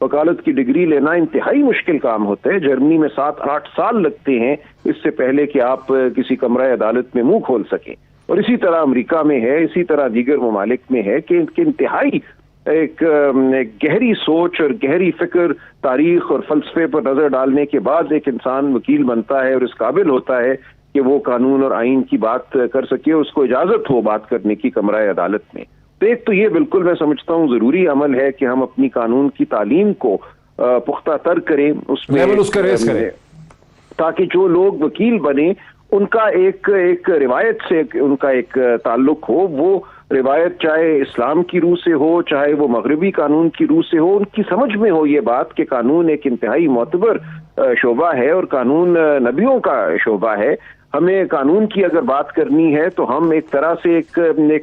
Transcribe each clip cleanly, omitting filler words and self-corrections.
وکالت کی ڈگری لینا انتہائی مشکل کام ہوتا ہے. جرمنی میں 7-8 سال لگتے ہیں اس سے پہلے کہ آپ کسی کمرہ عدالت میں منہ کھول سکیں. اور اسی طرح امریکہ میں ہے, اسی طرح دیگر ممالک میں ہے کہ انتہائی ایک گہری سوچ اور گہری فکر, تاریخ اور فلسفے پر نظر ڈالنے کے بعد ایک انسان وکیل بنتا ہے اور اس قابل ہوتا ہے کہ وہ قانون اور آئین کی بات کر سکے, اس کو اجازت ہو بات کرنے کی کمرہ عدالت میں. تو ایک تو یہ بالکل میں سمجھتا ہوں ضروری عمل ہے کہ ہم اپنی قانون کی تعلیم کو پختہ تر کریں, اس میں تاکہ جو لوگ وکیل بنے ان کا ایک روایت سے ان کا ایک تعلق ہو. وہ روایت چاہے اسلام کی روح سے ہو, چاہے وہ مغربی قانون کی روح سے ہو, ان کی سمجھ میں ہو یہ بات کہ قانون ایک انتہائی معتبر شعبہ ہے اور قانون نبیوں کا شعبہ ہے. ہمیں قانون کی اگر بات کرنی ہے تو ہم ایک طرح سے ایک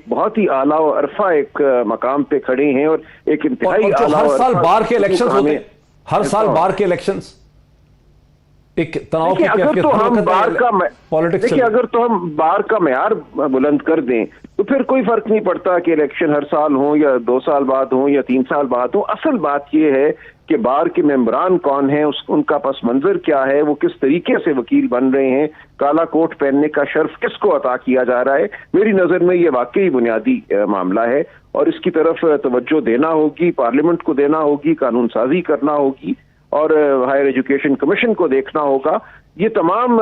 بہت ہی اعلیٰ و عرفہ ایک مقام پہ کھڑے ہیں, اور ایک انتہائی اعلیٰ ہر سال بار کے الیکشن ہوتے ہیں, ہر سال بار کے الیکشنز ایک تناؤ کی اگر تو ہم بار کا معیار بلند کر دیں تو پھر کوئی فرق نہیں پڑتا کہ الیکشن ہر سال ہوں یا 2 سال بعد ہوں یا 3 سال بعد ہوں. اصل بات یہ ہے کہ بار کے ممبران کون ہیں, ان کا پس منظر کیا ہے, وہ کس طریقے سے وکیل بن رہے ہیں, کالا کوٹ پہننے کا شرف کس کو عطا کیا جا رہا ہے. میری نظر میں یہ واقعی بنیادی معاملہ ہے اور اس کی طرف توجہ دینا ہوگی, پارلیمنٹ کو دینا ہوگی, قانون سازی کرنا ہوگی اور ہائر ایجوکیشن کمیشن کو دیکھنا ہوگا. یہ تمام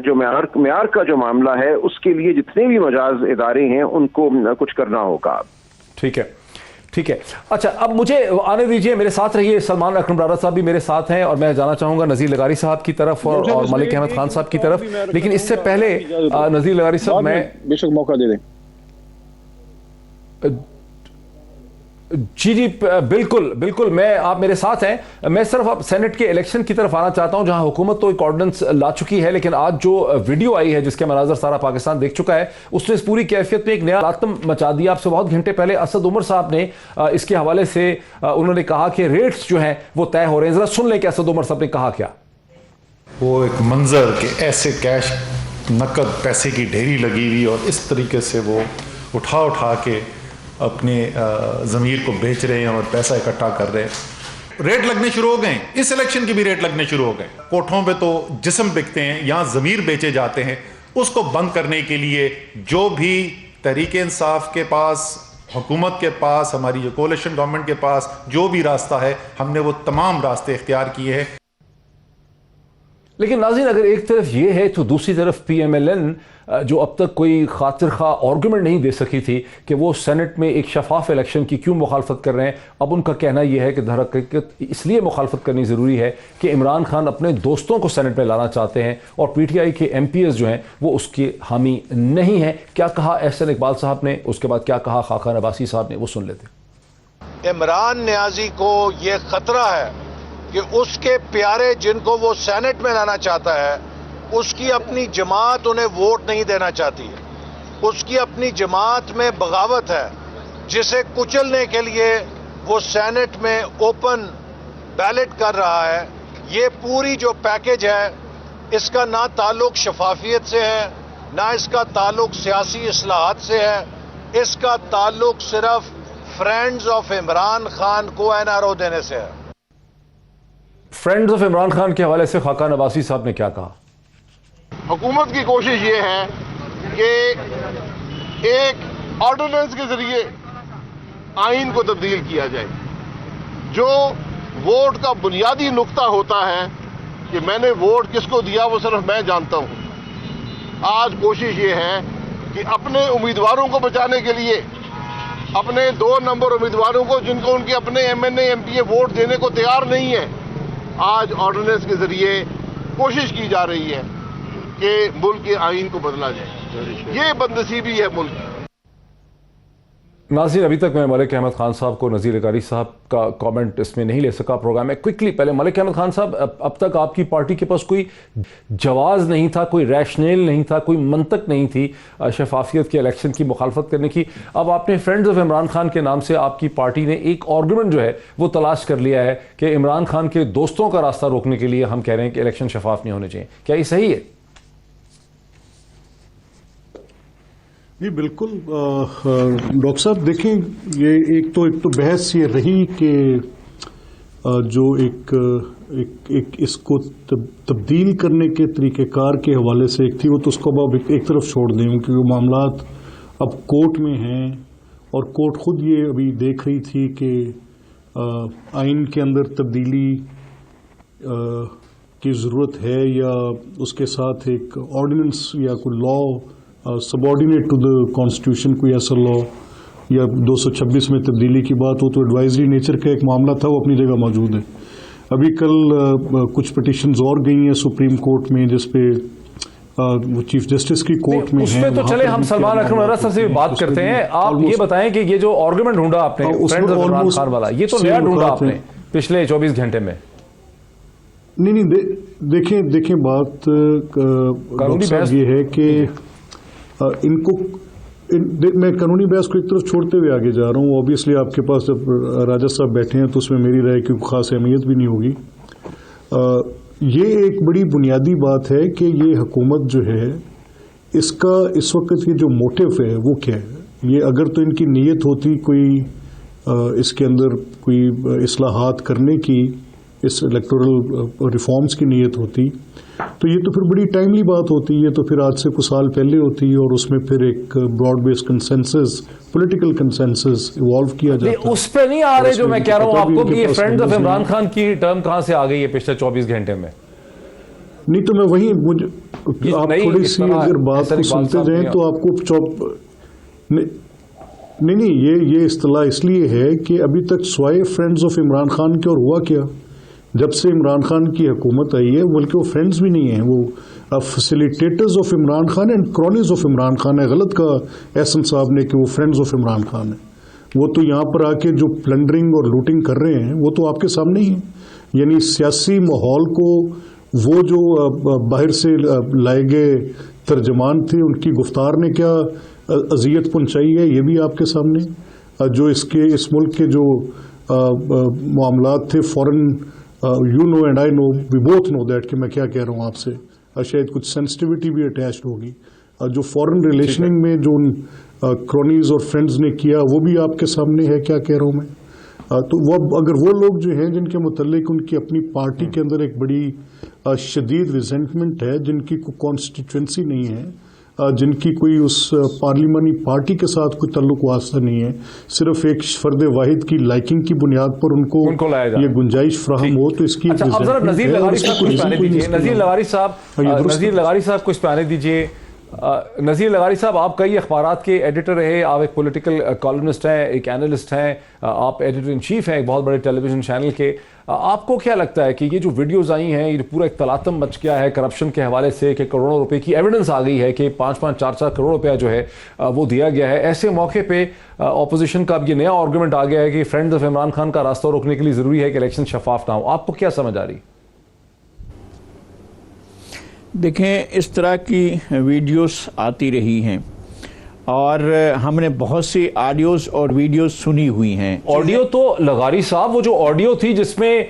جو معیار کا جو معاملہ ہے اس کے لیے جتنے بھی مجاز ادارے ہیں ان کو کچھ کرنا ہوگا. ٹھیک ہے, ٹھیک ہے. اچھا, اب مجھے آنے دیجئے, میرے ساتھ رہیے. سلمان اکرم ڈارا صاحب بھی میرے ساتھ ہیں اور میں جانا چاہوں گا نذیر لغاری صاحب کی طرف اور ملک احمد خان صاحب کی طرف, لیکن اس سے پہلے نذیر لغاری صاحب میں بے شک موقع دے دیں. جی بالکل بالکل, آپ میرے ساتھ ہیں. میں صرف اب سینٹ کے الیکشن کی طرف آنا چاہتا ہوں جہاں حکومت تو ایک آرڈیننس لا چکی ہے, لیکن آج جو ویڈیو آئی ہے جس کے مناظر سارا پاکستان دیکھ چکا ہے اس نے اس پوری کیفیت میں ایک نیا آتم مچا دیا. آپ سے بہت گھنٹے پہلے اسد عمر صاحب نے اس کے حوالے سے انہوں نے کہا کہ ریٹس جو ہیں وہ طے ہو رہے ہیں. ذرا سن لیں کہ اسد عمر صاحب نے کہا کیا. وہ ایک منظر کہ ایسے کیش نقد پیسے کی ڈھیری لگی ہوئی اور اس طریقے سے وہ اٹھا کے اپنے ضمیر کو بیچ رہے ہیں اور پیسہ اکٹھا کر رہے ہیں. ریٹ لگنے شروع ہو گئے, اس الیکشن کی بھی ریٹ لگنے شروع ہو گئے. کوٹھوں پہ تو جسم بکتے ہیں, یہاں ضمیر بیچے جاتے ہیں. اس کو بند کرنے کے لیے جو بھی تحریک انصاف کے پاس, حکومت کے پاس, ہماری جو کولیشن گورنمنٹ کے پاس جو بھی راستہ ہے, ہم نے وہ تمام راستے اختیار کیے ہیں. لیکن ناظرین, اگر ایک طرف یہ ہے تو دوسری طرف پی ایم ایل این جو اب تک کوئی خاطر خواہ آرگومنٹ نہیں دے سکی تھی کہ وہ سینٹ میں ایک شفاف الیکشن کی کیوں مخالفت کر رہے ہیں, اب ان کا کہنا یہ ہے کہ در حقیقت اس لیے مخالفت کرنی ضروری ہے کہ عمران خان اپنے دوستوں کو سینٹ میں لانا چاہتے ہیں اور پی ٹی آئی کے ایم پی ایس جو ہیں وہ اس کے حامی نہیں ہیں. کیا کہا احسن اقبال صاحب نے, اس کے بعد کیا کہا خاقان عباسی صاحب نے, وہ سن لیتے. عمران نیازی کو یہ خطرہ ہے کہ اس کے پیارے جن کو وہ سینٹ میں لانا چاہتا ہے اس کی اپنی جماعت انہیں ووٹ نہیں دینا چاہتی ہے. اس کی اپنی جماعت میں بغاوت ہے جسے کچلنے کے لیے وہ سینٹ میں اوپن بیلٹ کر رہا ہے. یہ پوری جو پیکج ہے اس کا نہ تعلق شفافیت سے ہے, نہ اس کا تعلق سیاسی اصلاحات سے ہے. اس کا تعلق صرف فرینڈز آف عمران خان کو این آر او دینے سے ہے. فرینڈز آف عمران خان کے حوالے سے خاقان عباسی صاحب نے کیا کہا. حکومت کی کوشش یہ ہے کہ ایک آرڈیننس کے ذریعے آئین کو تبدیل کیا جائے. جو ووٹ کا بنیادی نقطہ ہوتا ہے کہ میں نے ووٹ کس کو دیا وہ صرف میں جانتا ہوں. آج کوشش یہ ہے کہ اپنے امیدواروں کو بچانے کے لیے, اپنے 2 نمبر امیدواروں کو جن کو ان کے اپنے M N A M P A vote دینے کو تیار نہیں ہے, آج آرڈیننس کے ذریعے کوشش کی جا رہی ہے کہ ملک کے آئین کو بدلا جائے. یہ بدنصیبی ہے ملک کی. ناظرین, ابھی تک میں ملک احمد خان صاحب کو, نذیر لغاری صاحب کا کامنٹ اس میں نہیں لے سکا پروگرام میں. کوئکلی پہلے ملک احمد خان صاحب, اب تک آپ کی پارٹی کے پاس کوئی جواز نہیں تھا, کوئی ریشنل نہیں تھا, کوئی منطق نہیں تھی شفافیت کے الیکشن کی مخالفت کرنے کی. اب آپ نے فرینڈز آف عمران خان کے نام سے آپ کی پارٹی نے ایک آرگومنٹ جو ہے وہ تلاش کر لیا ہے کہ عمران خان کے دوستوں کا راستہ روکنے کے لیے ہم کہہ رہے ہیں کہ الیکشن شفاف نہیں ہونے چاہیے. کیا یہ صحیح ہے؟ جی بالکل ڈاکٹر صاحب, دیکھیں یہ ایک تو بحث یہ رہی کہ جو ایک اس کو تبدیل کرنے کے طریقہ کار کے حوالے سے ایک تھی، وہ تو اس کو اب ایک طرف چھوڑ دیں کیونکہ وہ معاملات اب کورٹ میں ہیں، اور کورٹ خود یہ ابھی دیکھ رہی تھی کہ آئین کے اندر تبدیلی کی ضرورت ہے یا اس کے ساتھ ایک آرڈیننس یا کوئی لا سب آرڈینیٹ ٹو دا کانسٹیٹیوشن، کوئی ایسا لا یا 226 میں تبدیلی کی بات ہو تو ایڈوائزری نیچر کا ایک معاملہ تھا، وہ اپنی جگہ موجود ہے. ابھی کل کچھ پٹیشنز اور گئی ہیں سپریم کورٹ میں جس پہ وہ چیف جسٹس کی کورٹ میں اس پہ تو چلے ہم سلمان اکرم نرا صاحب سے بھی بات کرتے ہیں. آپ یہ بتائیں کہ یہ جو آرگومنٹ ڈھونڈا آپ نے فرینڈز آف عمران خان والا، یہ تو نیا ڈھونڈا آپ نے پچھلے 24 گھنٹے میں. نہیں دیکھیں بات یہ ہے کہ ان کو میں قانونی بحث کو ایک طرف چھوڑتے ہوئے آگے جا رہا ہوں. اوبیسلی آپ کے پاس جب راجہ صاحب بیٹھے ہیں تو اس میں میری رائے کی خاص اہمیت بھی نہیں ہوگی. یہ ایک بڑی بنیادی بات ہے کہ یہ حکومت جو ہے اس کا اس وقت یہ جو موٹیو ہے وہ کیا ہے. یہ اگر تو ان کی نیت ہوتی کوئی اس کے اندر کوئی اصلاحات کرنے کی، اس الیکٹورل ریفارمز کی نیت ہوتی تو یہ تو پھر بڑی ٹائملی بات ہوتی ہے، تو پھر آج سے کچھ سال پہلے ہوتی ہے اور اس میں پھر ایک broad base consensus, political consensus evolve کیا جاتا ہے. اس پہ نہیں آ رہے جو میں کہہ رہا ہوں آپ کو کہ یہ فرینڈز آف عمران خان کی ٹرم کہاں سے آ گئی ہے پچھلے 24 گھنٹے میں. نہیں تو میں وہی آپ تھوڑی سی اگر بات کو سنتے جائیں تو آپ کو نہیں یہ اصطلاح اس لیے ہے کہ ابھی تک سوائے فرینڈز آف عمران خان کے اور ہوا کیا. جب سے عمران خان کی حکومت آئی ہے بلکہ وہ فرینڈز بھی نہیں ہیں، وہ facilitators of Imran Khan and cronies of Imran Khan ہے. غلط کہا احسن صاحب نے کہ وہ فرینڈز آف عمران خان ہیں. وہ تو یہاں پر آ کے جو پلنڈرنگ اور لوٹنگ کر رہے ہیں وہ تو آپ کے سامنے ہی ہیں. یعنی سیاسی ماحول کو وہ جو باہر سے لائے گئے ترجمان تھے ان کی گفتار نے کیا اذیت پہنچائی ہے یہ بھی آپ کے سامنے. جو اس ملک کے جو معاملات تھے foreign, you know and I know, we both know that کہ میں کیا کہہ رہا ہوں آپ سے. شاید کچھ سینسٹیوٹی بھی اٹیچڈ ہوگی. جو فورن ریلیشننگ میں جو کرونیز اور فرینڈز نے کیا وہ بھی آپ کے سامنے ہے کیا کہہ رہا ہوں میں. تو وہ اگر وہ لوگ جو ہیں جن کے متعلق ان کی اپنی پارٹی کے اندر ایک بڑی شدید ریزنٹمنٹ ہے، جن کی کوئی کانسٹیٹوئنسی نہیں ہے، جن کی کوئی اس پارلیمانی پارٹی کے ساتھ کوئی تعلق واسطہ نہیں ہے، صرف ایک فرد واحد کی لائکنگ کی بنیاد پر ان کو یہ گنجائش فراہم ہو تو اس کی نذیر لغاری صاحب کچھ پانے دیجیے. نذیر لغاری صاحب کچھ پانے دیجیے. نذیر لغاری صاحب آپ کئی اخبارات کے ایڈیٹر رہے، آپ ایک پولیٹیکل کالمنسٹ ہیں، ایک اینالسٹ ہیں، آپ ایڈیٹر ان چیف ہیں ایک بہت بڑے ٹیلی ویژن چینل کے. آپ کو کیا لگتا ہے کہ یہ جو ویڈیوز آئی ہیں، یہ پورا ایک تلاتم مچ گیا ہے کرپشن کے حوالے سے کہ کروڑوں روپے کی ایویڈنس آ گئی ہے کہ 5-5 4-4 کروڑ روپیہ جو ہے وہ دیا گیا ہے. ایسے موقع پہ اپوزیشن کا اب یہ نیا آرگومنٹ آ گیا ہے کہ فرینڈز آف عمران خان کا راستہ روکنے کے لیے ضروری ہے کہ الیکشن شفاف نہ ہو. آپ کو کیا سمجھ آ رہی؟ دیکھیں اس طرح کی ویڈیوز آتی رہی ہیں اور ہم نے بہت سی آڈیوز اور ویڈیوز سنی ہوئی ہیں. آڈیو تو لغاری صاحب، وہ جو آڈیو تھی جس میں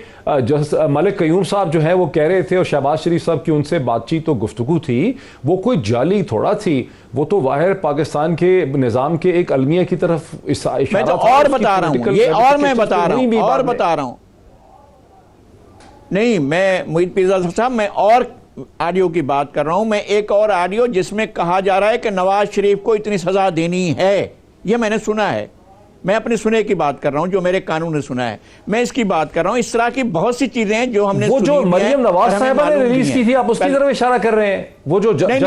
ملک قیوم صاحب جو ہیں وہ کہہ رہے تھے اور شہباز شریف صاحب کی ان سے بات چیت و گفتگو تھی، وہ کوئی جعلی تھوڑا تھی، وہ تو باہر پاکستان کے نظام کے ایک المیہ کی طرف اشارہ تھا. میں تو اور بتا رہا ہوں، یہ اور میں بتا رہا ہوں نہیں، میں محیط پیرزادہ صاحب میں اور آڈیو کی بات کر رہا ہوں. میں ایک اور آڈیو جس میں کہا جا رہا ہے کہ نواز شریف کو اتنی سزا دینی ہے، یہ میں نے سنا ہے. میں اپنے سنے کی بات کر رہا ہوں جو میرے قانون نے سنا ہے، میں اس کی بات کر رہا ہوں. اس طرح کی بہت سی چیزیں ہیں جو ہم نے وہ جو مریم نواز صاحبہ نے ریلیز کی تھی، آپ اس کی طرف اشارہ کر رہے ہیں. وہ جو جج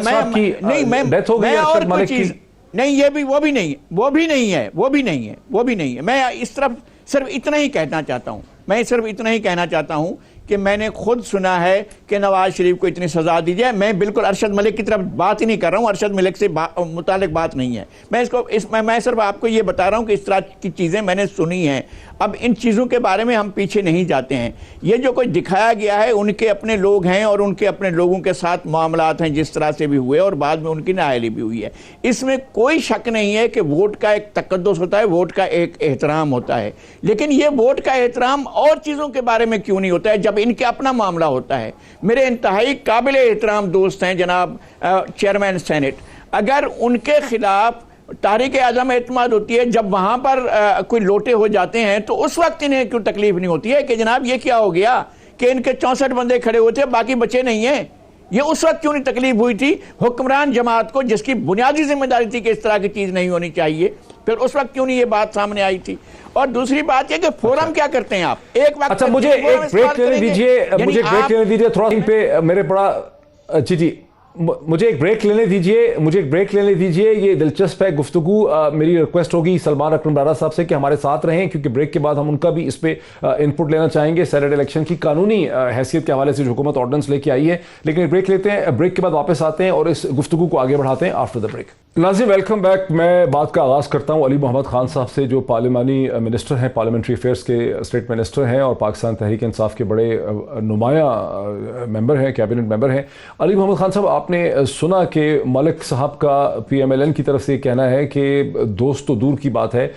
صاحب کی ڈیتھ ہو گئی ارشد ملک کی، نہیں یہ بھی وہ بھی نہیں ہے. میں اس طرف صرف اتنا ہی کہنا چاہتا ہوں کہ میں نے خود سنا ہے کہ نواز شریف کو اتنی سزا دی جائے. میں بالکل ارشد ملک کی طرف بات ہی نہیں کر رہا ہوں، ارشد ملک سے متعلق بات نہیں ہے. میں صرف آپ کو یہ بتا رہا ہوں کہ اس طرح کی چیزیں میں نے سنی ہیں. اب ان چیزوں کے بارے میں ہم پیچھے نہیں جاتے ہیں. یہ جو کوئی دکھایا گیا ہے ان کے اپنے لوگ ہیں اور ان کے اپنے لوگوں کے ساتھ معاملات ہیں جس طرح سے بھی ہوئے اور بعد میں ان کی نااہلی بھی ہوئی ہے. اس میں کوئی شک نہیں ہے کہ ووٹ کا ایک تقدس ہوتا ہے، ووٹ کا ایک احترام ہوتا ہے. لیکن یہ ووٹ کا احترام اور چیزوں کے بارے میں کیوں نہیں ہوتا ہے جب ان کے اپنا معاملہ ہوتا ہے؟ میرے انتہائی قابل احترام دوست ہیں جناب چیئرمین سینٹ، اگر ان کے خلاف تحریک عدم اعتماد ہوتی ہے جب وہاں پر کوئی لوٹے ہو جاتے ہیں تو اس وقت انہیں کیوں تکلیف نہیں ہوتی ہے کہ جناب یہ کیا ہو گیا کہ ان کے 64 بندے کھڑے ہوئے تھے باقی بچے نہیں ہیں. یہ اس وقت کیوں نہیں تکلیف ہوئی تھی حکمران جماعت کو جس کی بنیادی ذمہ داری تھی کہ اس طرح کی چیز نہیں ہونی چاہیے؟ پھر اس وقت کیوں نہیں یہ بات سامنے آئی تھی؟ اور دوسری بات یہ کہ فورم کیا کرتے ہیں آپ ایک وقت. اچھا مجھے ایک بریک لینے دیجئے تھوڑا پہ میرے بڑا جی مجھے ایک بریک لینے دیجئے یہ دلچسپ ہے گفتگو. میری ریکویسٹ ہوگی سلمان اکرم برارہ صاحب سے کہ ہمارے ساتھ رہیں کیونکہ بریک کے بعد ہم ان کا بھی اس پہ انپٹ لینا چاہیں گے سینیٹ الیکشن کی قانونی حیثیت کے حوالے سے جو حکومت آرڈننس لے کے آئی ہے. لیکن بریک لیتے ہیں, بریک کے بعد واپس آتے ہیں اور اس گفتگو کو آگے بڑھاتے ہیں آفٹر دا بریک. ناظرین ویلکم بیک. میں بات کا آغاز کرتا ہوں علی محمد خان صاحب سے جو پارلیمانی منسٹر ہیں, پارلیمنٹری افیئرس کے اسٹیٹ منسٹر ہیں اور پاکستان تحریک انصاف کے بڑے نمایاں ممبر ہیں, کیبنٹ ممبر ہیں. علی محمد خان صاحب, آپ نے سنا کہ ملک صاحب کا پی ایم ایل این کی طرف سے یہ کہنا ہے کہ دوست تو دور کی بات ہے,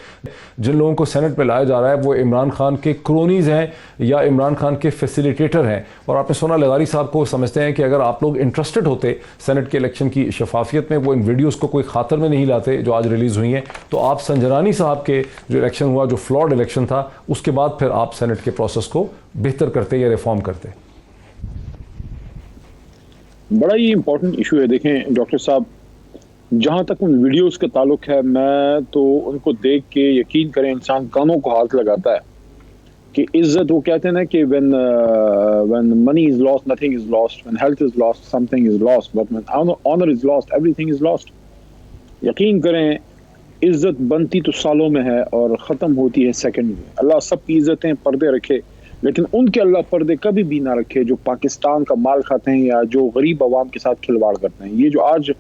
جن لوگوں کو سینٹ پہ لایا جا رہا ہے وہ عمران خان کے کرونیز ہیں یا عمران خان کے فیسیلیٹیٹر ہیں. اور آپ نے سنا لغاری صاحب کو سمجھتے ہیں کہ اگر آپ لوگ انٹرسٹڈ ہوتے سینٹ کے الیکشن کی شفافیت میں, وہ ان ویڈیوز کو کوئی خاطر میں نہیں لاتے جو آج ریلیز ہوئی ہیں, تو آپ سنجرانی صاحب کے جو الیکشن ہوا جو فلاڈ الیکشن تھا اس کے بعد پھر آپ سینٹ کے پروسیس کو بہتر کرتے یا ریفارم کرتے. بڑا ہی امپورٹنٹ ایشو ہے. دیکھیں ڈاکٹر صاحب, جہاں تک ان ویڈیوز کا تعلق ہے, میں تو ان کو دیکھ کے یقین کریں انسان کانوں کو ہاتھ لگاتا ہے کہ عزت, وہ کہتے ہیں نا کہ when money is lost nothing is lost, when health is lost something is lost, but when honor is lost everything is lost. یقین کریں عزت بنتی تو سالوں میں ہے اور ختم ہوتی ہے سیکنڈ میں. اللہ سب کی عزتیں پردے رکھے, لیکن ان کے اللہ پردے کبھی بھی نہ رکھے جو پاکستان کا مال کھاتے ہیں یا جو غریب عوام کے ساتھ کھلواڑ کرتے ہیں. یہ جو آج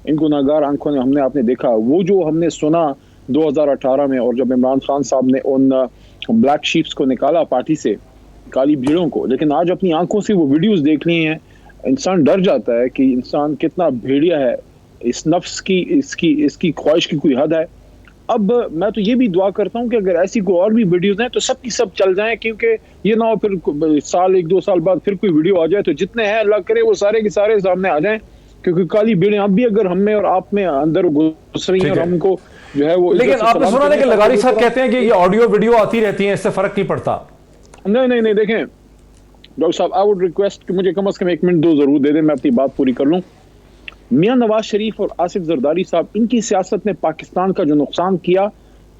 ان کو ناگار آنکھوں نے آپ نے دیکھا, وہ جو ہم نے سنا 2018 میں, اور جب عمران خان صاحب نے ان بلیک شیپس کو نکالا پارٹی سے, کالی بھیڑوں کو, لیکن آج اپنی آنکھوں سے وہ ویڈیوز دیکھ لی ہیں, انسان ڈر جاتا ہے کہ انسان کتنا بھیڑیا ہے, اس نفس کی اس کی خواہش کی کوئی حد ہے. اب میں تو یہ بھی دعا کرتا ہوں کہ اگر ایسی کوئی اور بھی ویڈیوز ہیں تو سب کی سب چل جائیں, کیونکہ یہ نہ ہو پھر سال 1-2 سال بعد پھر کوئی ویڈیو آ جائے تو جتنے ہیں اللہ کرے وہ سارے کے سارے سامنے آ جائیں, کیونکہ کالی بھیڑیں اب بھی اگر ہم میں اور آپ میں اندر گھس رہی ہیں اور ہم کو جو ہے وہ. لیکن آپ نے سنا ہے کہ لغاری صاحب کہتے ہیں کہ یہ آڈیو ویڈیو آتی رہتی ہیں, اس سے فرق نہیں پڑتا. نہیں دیکھیں ڈاکٹر صاحب, آئی وڈ ریکویسٹ کہ مجھے کم از کم 1 منٹ 2 ضرور دے دیں, میں اپنی بات پوری کر لوں. میاں نواز شریف اور آصف زرداری صاحب, ان کی سیاست نے پاکستان کا جو نقصان کیا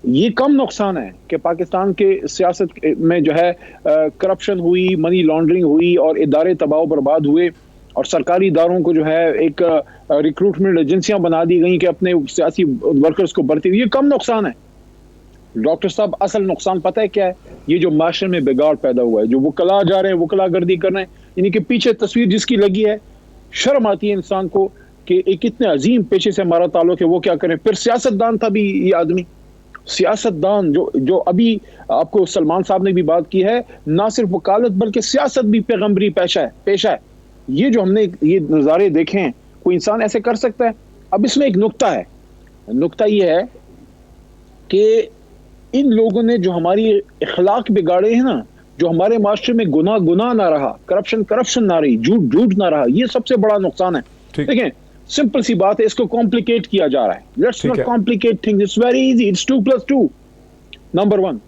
یہ کم نقصان ہے کہ پاکستان کے سیاست میں جو ہے کرپشن ہوئی, منی لانڈرنگ ہوئی اور ادارے تباہ و برباد ہوئے, اور سرکاری اداروں کو جو ہے ایک ریکروٹمنٹ ایجنسیاں بنا دی گئیں کہ اپنے سیاسی ورکرز کو بھرتی ہوئی. یہ کم نقصان ہے. ڈاکٹر صاحب اصل نقصان پتہ ہے کیا ہے؟ یہ جو معاشرے میں بگاڑ پیدا ہوا ہے, جو وکلا جا رہے ہیں وکلا گردی کر رہے ہیں, یعنی کہ پیچھے تصویر جس کی لگی ہے, شرم آتی ہے انسان کو کہ ایک اتنے عظیم پیشے سے ہمارا تعلق ہے, وہ کیا کریں. پھر سیاستدان تھا بھی یہ آدمی, سیاستدان جو ابھی آپ کو سلمان صاحب نے بھی بات کی ہے, نہ صرف وکالت بلکہ سیاست بھی پیغمبری پیشہ ہے. یہ جو ہم نے یہ نظارے دیکھے ہیں, کوئی انسان ایسے کر سکتا ہے؟ اب اس میں ایک نقطہ ہے, نقطہ یہ ہے کہ ان لوگوں نے جو ہماری اخلاق بگاڑے ہیں نا, جو ہمارے معاشرے میں گناہ نہ رہا, کرپشن نہ رہی, جھوٹ نہ رہا, یہ سب سے بڑا نقصان ہے. دیکھیں سمپل سی بات ہے, اس کو کمپلیکیٹ کیا جا رہا ہے. Let's not complicate things, it's very easy, it's 2+2. Number 1,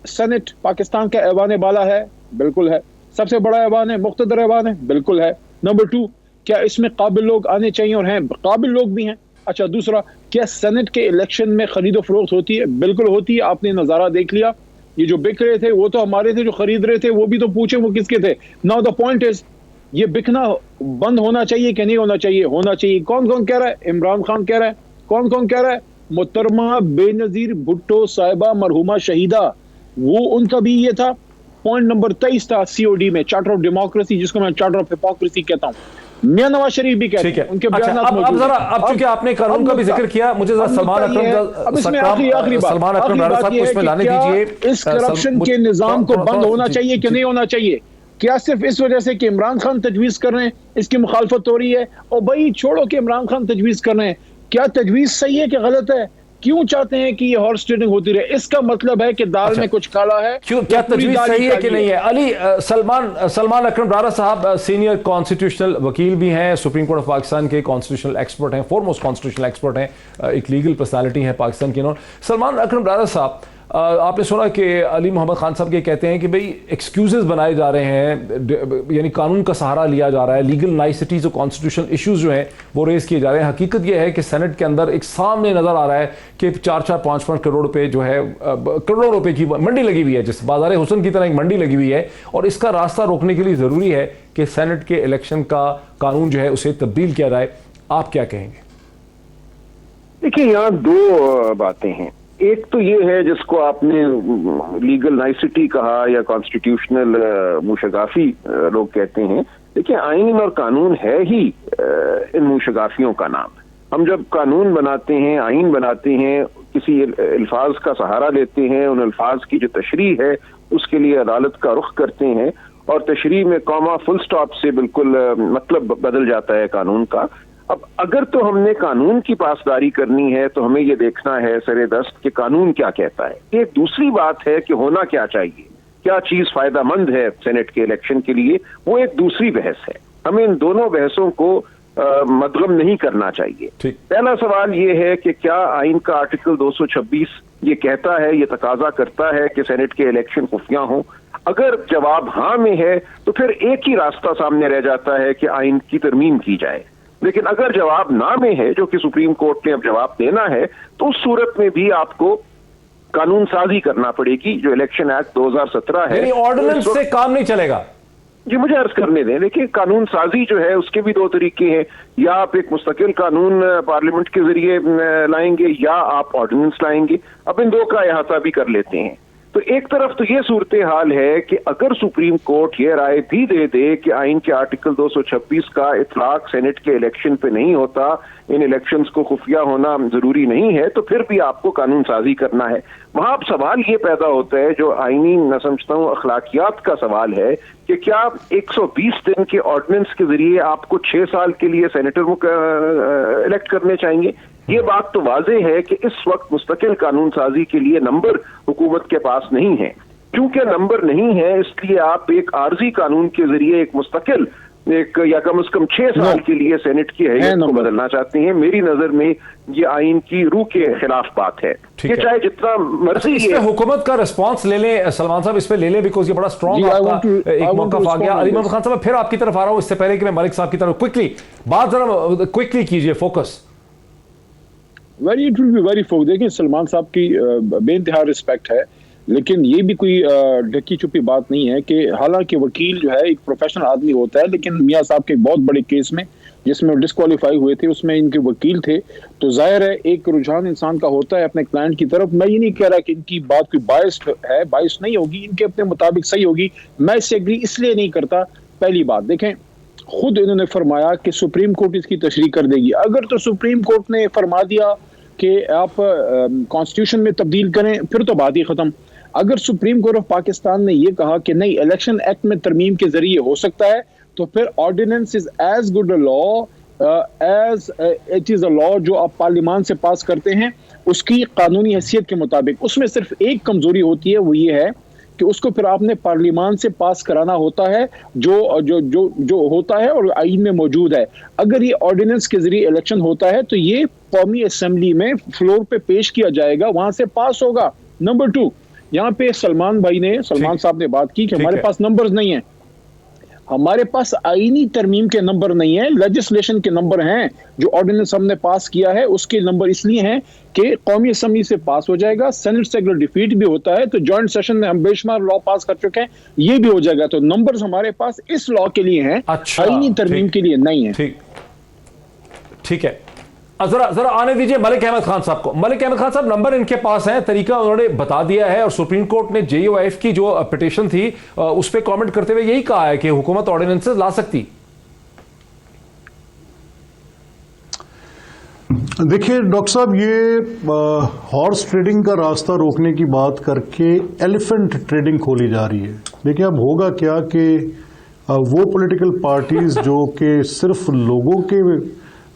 senate Pakistan کا ایوان بالا ہے, بالکل ہے, سب سے بڑا ایوان ہے, مقتدر ایوان ہے, بالکل ہے. نمبر 2, کیا اس میں قابل لوگ آنے چاہیے اور ہیں, قابل لوگ بھی ہیں. اچھا دوسرا, کیا سینٹ کے الیکشن میں خرید و فروخت ہوتی ہے؟ بالکل ہوتی ہے. آپ نے نظارہ دیکھ لیا, یہ جو بک رہے تھے وہ تو ہمارے تھے, جو خرید رہے تھے وہ بھی تو پوچھیں وہ کس کے تھے. ناؤ دا پوائنٹ از, یہ بکنا بند ہونا چاہیے کہ نہیں ہونا چاہیے؟ ہونا چاہیے. کون کہہ رہا ہے؟ عمران خان کہہ رہا ہے. کون کہہ رہا ہے؟ محترمہ بے نظیر بھٹو صاحبہ مرحومہ شہیدہ, وہ ان کا بھی یہ تھا. پوائنٹ نمبر 23 تھا COD میں, چارٹر آف ڈیموکریسی, جس کو میں چارٹر آف ہپوکریسی کہتا ہوں. میاں نواز شریف بھی کہتے ہیں, ان کے بیانات موجود ہیں. اب چونکہ آپ نے قانون کا بھی ذکر کیا, مجھے ذرا سلمان اکرم برارہ صاحب کو اس میں لانے دیجیے. اس کرپشن کے نظام کو بند ہونا چاہیے کہ نہیں ہونا چاہیے؟ کیا صرف اس وجہ سے کہ عمران خان تجویز کر رہے ہیں اس کی مخالفت ہو رہی ہے؟ اور بھائی چھوڑو کہ عمران خان تجویز کر رہے ہیں, کیا تجویز صحیح ہے کہ غلط ہے؟ کیوں چاہتے ہیں کہ یہ ہارس ٹریڈنگ ہوتی رہے؟ اس کا مطلب ہے کہ دال میں کچھ کالا ہے. کیا تجویز صحیح ہے کہ نہیں ہے؟ علی سلمان اکرم ڈارا صاحب سینئر کانسٹیٹیوشنل وکیل بھی ہیں, سپریم کورٹ آف پاکستان کے کانسٹیٹیوشنل ایکسپرٹ ہیں, فورموسٹ کانسٹیٹیوشنل ایکسپرٹ ہیں, ایک لیگل پرسنالٹی ہیں پاکستان کی. سلمان اکرم ڈارا صاحب, آپ نے سنا کہ علی محمد خان صاحب یہ کہتے ہیں کہ بھئی ایکسکیوزز بنائے جا رہے ہیں, یعنی قانون کا سہارا لیا جا رہا ہے, لیگل نائسٹیز اور کانسٹیٹیوشنل ایشوز جو ہیں وہ ریز کیے جا رہے ہیں. حقیقت یہ ہے کہ سینٹ کے اندر ایک سامنے نظر آ رہا ہے کہ 4-5 کروڑ روپے جو ہے, کروڑوں روپے کی منڈی لگی ہوئی ہے, جس بازار حسن کی طرح ایک منڈی لگی ہوئی ہے, اور اس کا راستہ روکنے کے لیے ضروری ہے کہ سینٹ کے الیکشن کا قانون جو ہے اسے تبدیل کیا جائے. آپ کیا کہیں گے؟ دیکھیں, یہاں دو باتیں ہیں. ایک تو یہ ہے جس کو آپ نے لیگل نائسٹی کہا یا کانسٹیٹیوشنل موشگافی لوگ کہتے ہیں. دیکھیں, آئین اور قانون ہے ہی ان موشگافیوں کا نام. ہم جب قانون بناتے ہیں, آئین بناتے ہیں, کسی الفاظ کا سہارا لیتے ہیں, ان الفاظ کی جو تشریح ہے اس کے لیے عدالت کا رخ کرتے ہیں, اور تشریح میں کاما فل سٹاپ سے بالکل مطلب بدل جاتا ہے قانون کا. اب اگر تو ہم نے قانون کی پاسداری کرنی ہے تو ہمیں یہ دیکھنا ہے سر دست کہ قانون کیا کہتا ہے. ایک دوسری بات ہے کہ ہونا کیا چاہیے, کیا چیز فائدہ مند ہے سینٹ کے الیکشن کے لیے, وہ ایک دوسری بحث ہے. ہمیں ان دونوں بحثوں کو مدغم نہیں کرنا چاہیے. پہلا سوال یہ ہے کہ کیا آئین کا آرٹیکل 226 یہ کہتا ہے, یہ تقاضا کرتا ہے کہ سینٹ کے الیکشن خفیہ ہوں؟ اگر جواب ہاں میں ہے تو پھر ایک ہی راستہ سامنے رہ جاتا ہے کہ آئین کی ترمیم کی جائے. لیکن اگر جواب نہ میں ہے, جو کہ سپریم کورٹ نے اب جواب دینا ہے, تو اس صورت میں بھی آپ کو قانون سازی کرنا پڑے گی. جو الیکشن ایکٹ 2017 ہے, یعنی آرڈیننس سے کام نہیں چلے گا. جی مجھے عرض کرنے دیں. دیکھیں, قانون سازی جو ہے اس کے بھی دو طریقے ہیں. یا آپ ایک مستقل قانون پارلیمنٹ کے ذریعے لائیں گے, یا آپ آرڈیننس لائیں گے. اب ان دو کا احاطہ بھی کر لیتے ہیں. تو ایک طرف تو یہ صورتحال ہے کہ اگر سپریم کورٹ یہ رائے بھی دے دے کہ آئین کے آرٹیکل 226 کا اطلاق سینٹ کے الیکشن پہ نہیں ہوتا, ان الیکشنز کو خفیہ ہونا ضروری نہیں ہے, تو پھر بھی آپ کو قانون سازی کرنا ہے. وہاں اب سوال یہ پیدا ہوتا ہے جو آئینی میں سمجھتا ہوں اخلاقیات کا سوال ہے کہ کیا 120 دن کے آرڈیننس کے ذریعے آپ کو 6 سال کے لیے سینیٹر الیکٹ کرنے چاہییں گے؟ یہ بات تو واضح ہے کہ اس وقت مستقل قانون سازی کے لیے نمبر حکومت کے پاس نہیں ہے. کیونکہ نمبر نہیں ہے, اس لیے آپ ایک عارضی قانون کے ذریعے ایک مستقل ایک یا کم از کم 6 سال کے لیے سینٹ کی حیثیت کو بدلنا چاہتے ہیں. میری نظر میں یہ آئین کی روح کے خلاف بات ہے. یہ چاہے جتنا مرضی اس پہ حکومت کا ریسپانس لے لیں سلمان صاحب, اس پہ لے لیں, بیکاز یہ بڑا اسٹرانگ آپ کا ایک موقف آ گیا. علی محمد خان صاحب, پھر آپ کی طرف آ رہا ہوں, اس سے پہلے کہ میں ملک صاحب کی طرف کوئکلی بات ذرا کوئکلی کیجئے, focus. It will be very focus. دیکھیں, سلمان صاحب کی بے انتہا رسپیکٹ ہے, لیکن یہ بھی کوئی ڈھکی چھپی بات نہیں ہے کہ حالانکہ وکیل جو ہے ایک پروفیشنل آدمی ہوتا ہے, لیکن میاں صاحب کے بہت بڑے کیس میں جس میں ڈسکوالیفائی ہوئے تھے اس میں ان کے وکیل تھے, تو ظاہر ہے ایک رجحان انسان کا ہوتا ہے اپنے کلائنٹ کی طرف. میں یہ نہیں کہہ رہا کہ ان کی بات کوئی بائسڈ ہے, بائسڈ نہیں ہوگی, ان کے اپنے مطابق صحیح ہوگی. میں اس سے ایگری اس لیے نہیں کرتا. پہلی بات دیکھیں, خود انہوں نے فرمایا کہ سپریم کورٹ اس کی تشریح کر دے گی. اگر تو سپریم کورٹ نے فرما دیا کہ آپ کانسٹیٹیوشن میں تبدیل کریں, پھر تو بات ہی ختم. اگر سپریم کورٹ آف پاکستان نے یہ کہا کہ نہیں, الیکشن ایکٹ میں ترمیم کے ذریعے ہو سکتا ہے, تو پھر ordinance is as good a law as it is a law جو آپ پارلیمان سے پاس کرتے ہیں اس کی قانونی حیثیت کے مطابق. اس میں صرف ایک کمزوری ہوتی ہے, وہ یہ ہے کہ اس کو پھر آپ نے پارلیمان سے پاس کرانا ہوتا ہے جو ہوتا ہے اور آئین میں موجود ہے. اگر یہ آرڈیننس کے ذریعے الیکشن ہوتا ہے تو یہ قومی اسمبلی میں فلور پہ پیش کیا جائے گا, وہاں سے پاس ہوگا. نمبر 2, یہاں پہ سلمان صاحب نے بات کی کہ ہمارے پاس نمبرز نہیں ہیں. ہمارے پاس آئینی ترمیم کے نمبر نہیں ہیں, لیجسلیشن کے نمبر ہیں. جو آرڈیننس ہم نے پاس کیا ہے اس کے نمبر اس لیے ہیں کہ قومی اسمبلی سے پاس ہو جائے گا, سینٹ سے اگر ڈیفیٹ بھی ہوتا ہے تو جوائنٹ سیشن میں ہم بے شمار لا پاس کر چکے ہیں, یہ بھی ہو جائے گا. تو نمبرز ہمارے پاس اس لا کے لیے ہیں, آئینی ترمیم کے لیے نہیں ہیں. ٹھیک ہے, ذرا آنے دیجئے ملک احمد خان صاحب کو. ملک احمد خان صاحب, نمبر ان کے پاس ہیں, طریقہ انہوں نے بتا دیا ہے, اور سپریم کورٹ نے JOIF کی جو پٹیشن تھی اس پہ کامنٹ کرتے ہوئے یہی کہا ہے کہ حکومت آرڈیننسز لا سکتی. دیکھیں ڈاکٹر صاحب, یہ ہارس ٹریڈنگ کا راستہ روکنے کی بات کر کے ایلیفنٹ ٹریڈنگ کھولی جا رہی ہے. دیکھیں اب ہوگا کیا کہ وہ پولیٹیکل پارٹیز جو کہ صرف لوگوں کے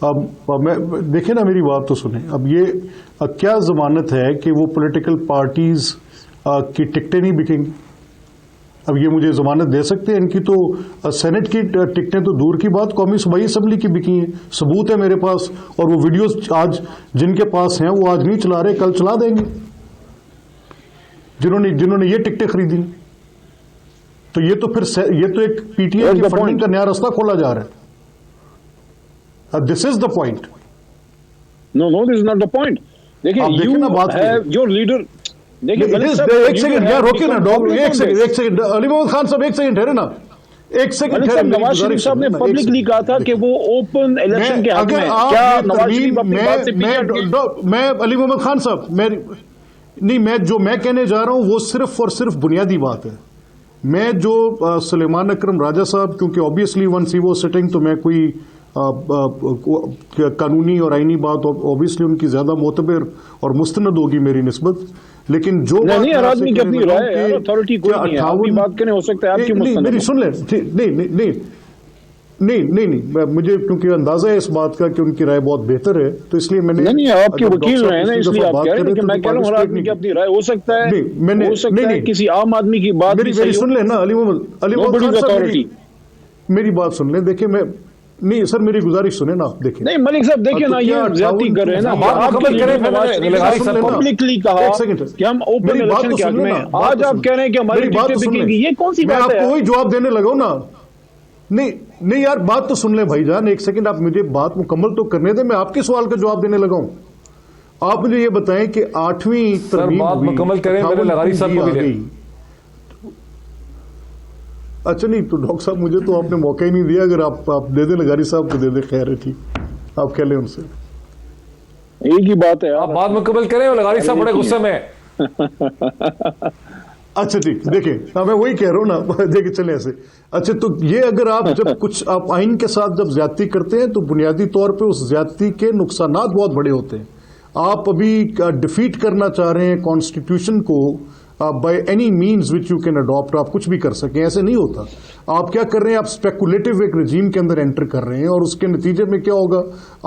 اب میں دیکھیں نا میری بات تو سنیں. اب یہ کیا ضمانت ہے کہ وہ پولیٹیکل پارٹیز کی ٹکٹیں نہیں بکیں گی؟ اب یہ مجھے ضمانت دے سکتے ہیں؟ ان کی تو سینٹ کی ٹکٹیں تو دور کی بات، قومی صوبائی اسمبلی کی بکی ہیں. ثبوت ہے میرے پاس، اور وہ ویڈیوز آج جن کے پاس ہیں وہ آج نہیں چلا رہے، کل چلا دیں گے جنہوں نے یہ ٹکٹیں خریدی. تو یہ تو پھر یہ تو ایک پی ٹی آئی کی فنڈنگ کا نیا راستہ کھولا جا رہا ہے. This is the point. No this is not the point. دیکھیں یور لیڈر، ایک سیکنڈ یار روکے نا ڈاکٹر، ایک سیکنڈ علی محمد خان صاحب، ایک سیکنڈ ٹھہرے نا، ایک سیکنڈ. نواز شریف صاحب نے پبلکلی کہا تھا کہ وہ اوپن الیکشن کے حق میں. کیا نواز شریف اپنی بات سے میں علی محمد خان صاحب نہیں، میں جو میں کہنے جا رہا ہوں وہ صرف اور صرف بنیادی بات ہے. میں جو سلیمان اکرم راجہ صاحب، کیونکہ obviously once he was sitting, تو میں کوئی قانونی اور آئینی بات آبویسلی ان کی زیادہ معتبر اور مستند ہوگی میری نسبت، لیکن جو نہیں آدمی کی اپنی رائے ہے، اتھارٹی کوئی نہیں ہے، آپ کی بات کرنے ہو سکتا ہے آپ کی مستند. میری سن لیں. نہیں مجھے کیونکہ اندازہ ہے اس بات کا کہ ان کی رائے بہت بہتر ہے، تو اس لیے میں نے نہیں آپ کے وکیل رہے ہیں نا، اس لیے آپ کہہ رہے ہیں کہ میں کہہ رہا ہوں ہر آدمی کی اپنی رائے ہو سکتا ہے، ہو سکتا ہے کسی عام آدمی کی بات بھی میری سن لیں نا. علی محمد خان میری بات سن لیں. دیکھیں میں نہیں سر، میری گزارش سنیں نا آپ. دیکھیں نہیں ملک صاحب، دیکھیں نا یہ زیادتی کر رہے ہیں نا. پبلکلی کہا کہ ہم اوپن الیکشن کے حق میں، آج آپ کہہ رہے ہیں کہ ہماری ٹکٹیں بکیں گی، یہ کون سی بات ہے؟ میں آپ کو وہی جواب دینے لگا ہوں نا. نہیں یار بات تو سن لیں بھائی جان، ایک سیکنڈ آپ مجھے بات مکمل تو کرنے دیں. میں آپ کے سوال کا جواب دینے لگا ہوں. آپ مجھے یہ بتائیں کہ 8ویں ترمیم مکمل کریں، میں نے لغاری صاحب کو بھی دیں. اچھا نہیں تو ڈاکٹر صاحب مجھے تو آپ نے موقع ہی نہیں دیا. اگر آپ دے دیں لغاری صاحب کو دے دیں، خیر ہے ٹھیک، آپ کہہ لیں ان سے. ایک ہی بات ہے، آپ بات مکمل کریں. لغاری صاحب بڑے غصے میں. اچھا ٹھیک، دیکھیں میں وہی کہہ رہا ہوں نا، دیکھیں چلیں ایسے. اچھا تو یہ اگر آپ جب کچھ آپ آئین کے ساتھ جب زیادتی کرتے ہیں تو بنیادی طور پہ اس زیادتی کے نقصانات بہت بڑے ہوتے ہیں. آپ ابھی ڈیفیٹ کرنا چاہ رہے ہیں کانسٹیٹیوشن کو by any means which you can adapt. آپ کچھ بھی کر سکیں، ایسے نہیں ہوتا. آپ کیا کر رہے ہیں؟ آپ اسپیکولیٹو ایک رجیم کے اندر انٹر کر رہے ہیں، اور اس کے نتیجے میں کیا ہوگا؟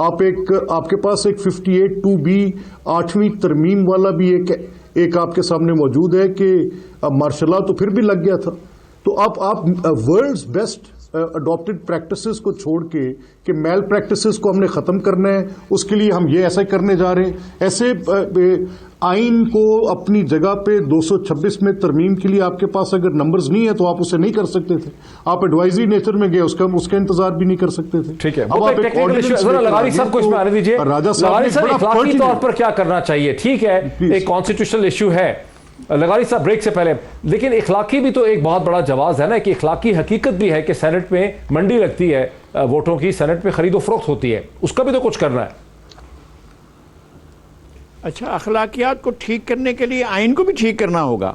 آپ کے پاس ایک 58(2)B 8ویں ترمیم والا بھی ایک آپ کے سامنے موجود ہے کہ مارشل لا تو پھر بھی لگ گیا تھا. تو آپ ورلڈز بیسٹ اڈاپٹڈ پریکٹسز کو چھوڑ کے کہ میل پریکٹسز کو ہم نے ختم کرنا ہے، اس کے لیے ہم یہ ایسا کرنے جا رہے ہیں. ایسے آئین کو اپنی جگہ پہ 226 میں ترمیم کے لیے آپ کے پاس اگر نمبرز نہیں ہے تو آپ اسے نہیں کر سکتے تھے. آپ ایڈوائزری نیچر میں گئے، اس کا انتظار بھی نہیں کر سکتے تھے. ٹھیک ہے، اب آپ لغاری صاحب کو اس میں آنے دیجیے. لغاری صاحب اخلاقی طور پر کیا کرنا چاہیے؟ ٹھیک ہے ایک کانسٹیٹیوشنل ایشو ہے. لغاری صاحب بریک سے پہلے لیکن اخلاقی بھی تو ایک بہت بڑا جواز ہے نا، کہ اخلاقی حقیقت بھی ہے کہ سینٹ میں منڈی لگتی ہے ووٹوں کی، سینٹ میں خرید و فروخت ہوتی ہے، اس کا بھی تو کچھ کرنا ہے. اچھا، اخلاقیات کو ٹھیک کرنے کے لیے آئین کو بھی ٹھیک کرنا ہوگا.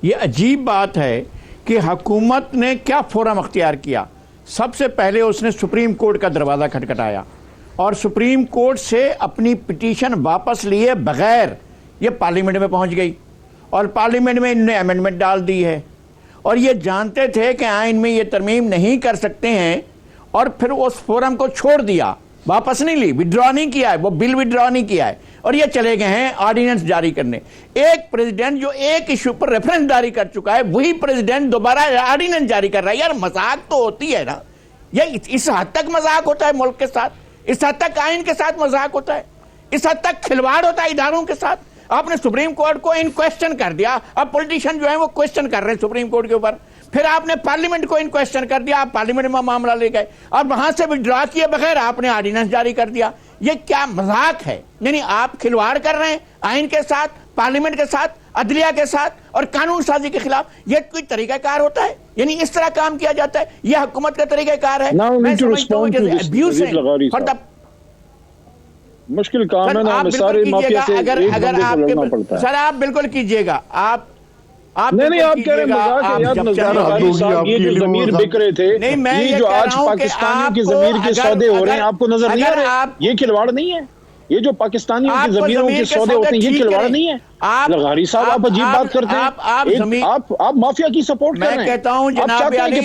یہ عجیب بات ہے کہ حکومت نے کیا فورم اختیار کیا. سب سے پہلے اس نے سپریم کورٹ کا دروازہ کھٹکھٹایا اور سپریم کورٹ سے اپنی پٹیشن واپس لیے بغیر یہ پارلیمنٹ میں پہنچ گئی، اور پارلیمنٹ میں انہوں نے امینڈمنٹ ڈال دی ہے. اور یہ جانتے تھے کہ آئین میں یہ ترمیم نہیں کر سکتے ہیں، اور پھر اس فورم کو چھوڑ دیا، واپس نہیں لی، وڈرا نہیں کیا ہے، وہ بل وڈرا نہیں کیا ہے، اور یہ چلے گئے ہیں آرڈیننس جاری کرنے. ایک پریزیڈنٹ جو ایک ایشو پر ریفرنس جاری کر چکا ہے، وہی پریزیڈنٹ دوبارہ آرڈیننس جاری کر رہا ہے. یار مذاق تو ہوتی ہے نا. یہ اس حد تک مذاق ہوتا ہے ملک کے ساتھ، اس حد تک آئین کے ساتھ مذاق ہوتا ہے، اس حد تک کھلواڑ ہوتا ہے اداروں کے ساتھ. آپ نے سپریم کورٹ کو ان کویسچن کر دیا، اب پولیٹیشین جو ہیں وہ کویسچن کر رہے ہیں سپریم کورٹ کے اوپر. پھر آپ نے پارلیمنٹ کو ان کویسچن کر دیا، آپ پارلیمنٹ میں معاملہ لے گئے، اور وہاں سے وڈرا کیے بغیر آپ نے آرڈیننس جاری کر دیا. یہ کیا مذاق ہے؟ یعنی آپ کھلواڑ کر رہے ہیں آئین کے ساتھ، پارلیمنٹ کے ساتھ، عدلیہ کے ساتھ، اور قانون سازی کے خلاف. یہ کوئی طریقہ کار ہوتا ہے؟ یعنی اس طرح کام کیا جاتا ہے؟ یہ حکومت کا طریقہ کار ہے؟ میں سمجھتا ہوں کہ ابیوز ہے، مشکل کام ہے نا. سارے مافیا سے ایک بندے کو لڑنا پڑتا ہے. سر آپ بالکل کیجئے گا، آپ نہیں آپ کہہ رہے ہیں یہ جو ضمیر بک رہے تھے، یہ جو آج پاکستانیوں کے ضمیر کے سودے ہو رہے ہیں، آپ کو نظر نہیں آ رہے؟ یہ کھلواڑ نہیں ہے، یہ جو پاکستانیوں کی زمینوں کے سودے ہوتے ہیں یہ کھلواڑا نہیں ہے. لغاری صاحب آپ عجیب بات کرتے ہیں. آپ مافیا کی سپورٹ کر رہے ہیں. میں کہتا ہوں جناب علی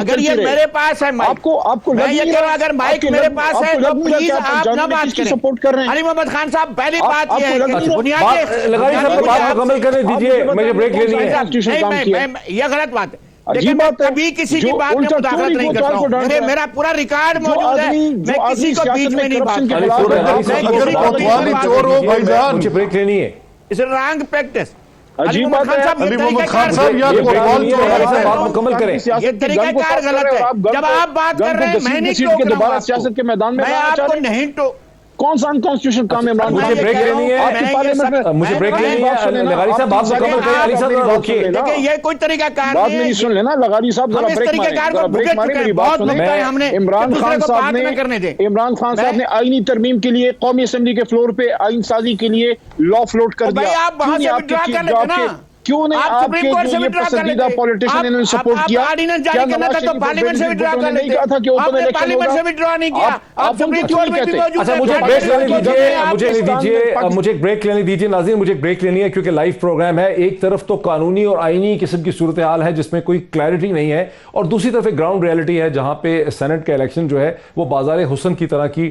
اگر یہ میرے پاس ہے مائک, میں یہ کہہ رہا ہوں اگر مائک میرے پاس ہے تو پلیز آپ نہ بات کریں. سپورٹ کر رہے ہیں علی محمد خان صاحب, پہلی بات یہ ہے کہ بنیادی لغاری صاحب کو بات مکمل کرنے دیجیے, مجھے بریک لینی ہے. یہ غلط بات ہے. لیکن کبھی کسی کی بات میں مداخلت نہیں کرتا ہوں. میرا پورا ریکارڈ موجود ہے, میں کسی کو بیچ میں نہیں بات کرتا. مجھے بریک لینی ہے. اس رانگ پریکٹس. عجیب بات ہے علی محمد خان صاحب بات مکمل کریں. یہ طریقہ کار غلط ہے. جب آپ بات کر رہے ہیں میں نہیں ٹوک رہا ہوں, سیاست کے میدان میں میں آپ کو نہیں ٹوک. کون سا انکانسٹیٹیوشن کام ہے عمران؟ مجھے بریک لینی ہے, مجھے بریک لینی ہے. لغاری صاحب بات مکمل کریں. علی صاحب روکیے. دیکھیں یہ کوئی طریقہ کار بات نہیں ہے. میری سن لینا لغاری صاحب, ذرا بریک ماریں, میری بات سنیں. عمران خان صاحب نے آئینی ترمیم کے لیے قومی اسمبلی کے فلور پہ آئین سازی کے لیے لا فلوٹ کر دیا. آپ وہاں سے وڈرا کر لیتے نا. کیوں نہیں آپ کے جو یہ پسندیدہ پولیٹیشین انہوں نے سپورٹ کیا؟ آرڈیننس جاری کرنا تھا تو پارلیمنٹ سے وڈرا کر لیتے. آپ نے پارلیمنٹ سے وڈرا نہیں کیا. آپ سپریم کورٹ میں بھی موجود ہیں. مجھے بریک لینے دیجیے, مجھے ایک بریک لینے دیجیے ناظرین, مجھے ایک بریک لینی ہے کیونکہ لائیو پروگرام ہے. ایک طرف تو قانونی اور آئینی قسم کی صورتحال ہے جس میں کوئی کلیئرٹی نہیں ہے, اور دوسری طرف ایک گراؤنڈ ریئلٹی ہے جہاں پہ سینٹ کا الیکشن جو ہے وہ بازار حسن کی طرح کی,